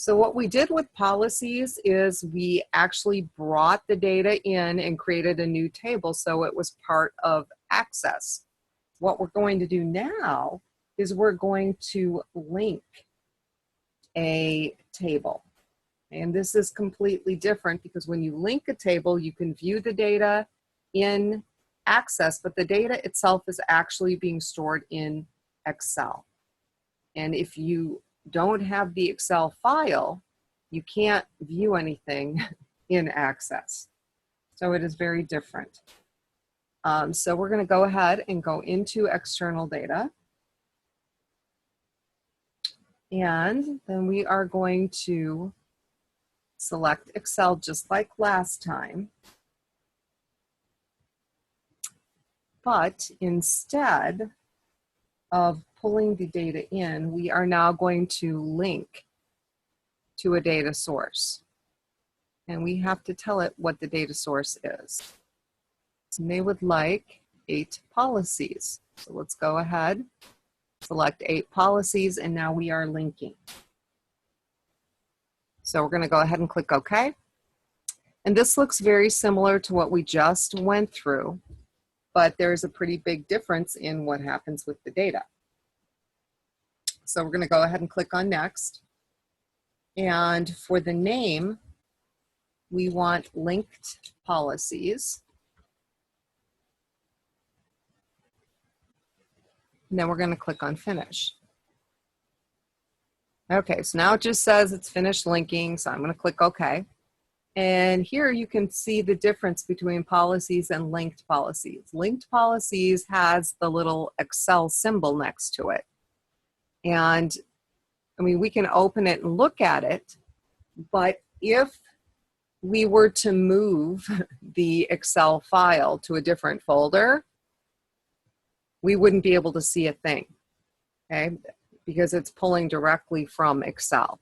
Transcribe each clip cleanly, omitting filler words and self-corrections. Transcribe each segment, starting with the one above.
So what we did with policies is we actually brought the data in and created a new table, so it was part of Access. What we're going to do now is we're going to link a table. And this is completely different because when you link a table, you can view the data in Access, but the data itself is actually being stored in Excel. And if you don't have the Excel file, you can't view anything in Access. So it is very different. So we're going to go ahead and go into external data. And then we are going to select Excel just like last time. But instead of pulling the data in, we are now going to link to a data source. And we have to tell it what the data source is. And they would like 8 policies. So let's go ahead, select 8 policies, and now we are linking. So we're going to go ahead and click OK. And this looks very similar to what we just went through, but there's a pretty big difference in what happens with the data. So we're going to go ahead and click on Next. And for the name, we want linked policies. And then we're going to click on Finish. Okay, so now it just says it's finished linking, so I'm going to click OK. And here you can see the difference between policies and linked policies. Linked policies has the little Excel symbol next to it. And I mean, we can open it and look at it, but if we were to move the Excel file to a different folder, we wouldn't be able to see a thing, okay? Because it's pulling directly from Excel.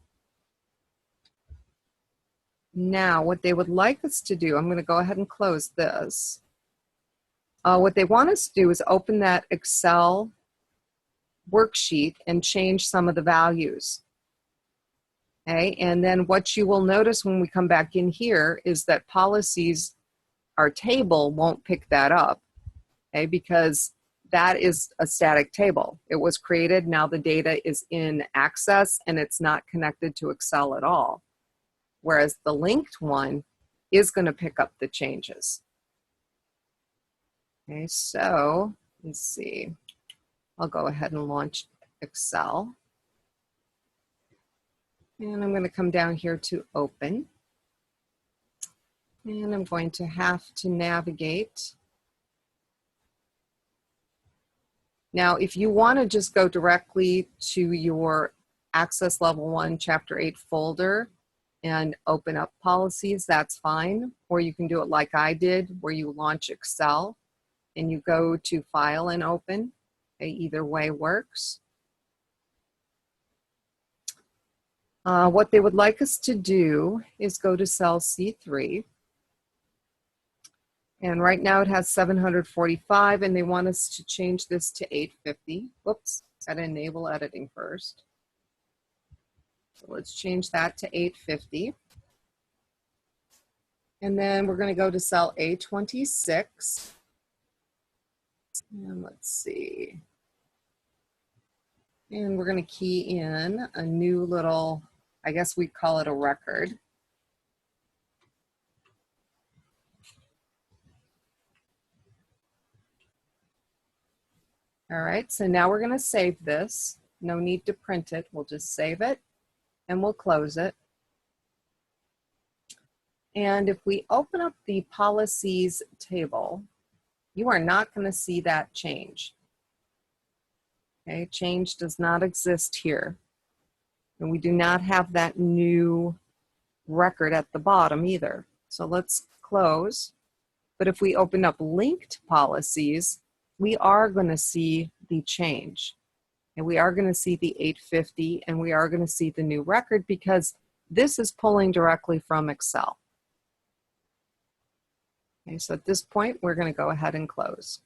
Now, what they would like us to do, I'm going to go ahead and close this. What they want us to do is open that Excel worksheet and change some of the values. Okay, and then what you will notice when we come back in here is that policies, our table won't pick that up, okay, because that is a static table. It was created, now the data is in Access and it's not connected to Excel at all. Whereas the linked one is going to pick up the changes. Okay, so let's see. I'll go ahead and launch Excel. And I'm going to come down here to Open. And I'm going to have to navigate. Now, if you want to just go directly to your Access Level 1 Chapter 8 folder and open up policies, that's fine. Or you can do it like I did, where you launch Excel and you go to File and Open. Okay, either way works. What they would like us to do is go to cell C3. And right now it has 745, and they want us to change this to 850. Whoops, got to enable editing first. So let's change that to 850. And then we're going to go to cell A26. And let's see. And we're going to key in a new little, I guess we call it a record. All right, so now we're going to save this. No need to print it. We'll just save it and we'll close it. And if we open up the policies table, you are not going to see that change. Okay, change does not exist here. And we do not have that new record at the bottom either. So let's close. But if we open up linked policies, we are going to see the change. And we are going to see the 850, and we are going to see the new record because this is pulling directly from Excel. Okay, so at this point, we're going to go ahead and close.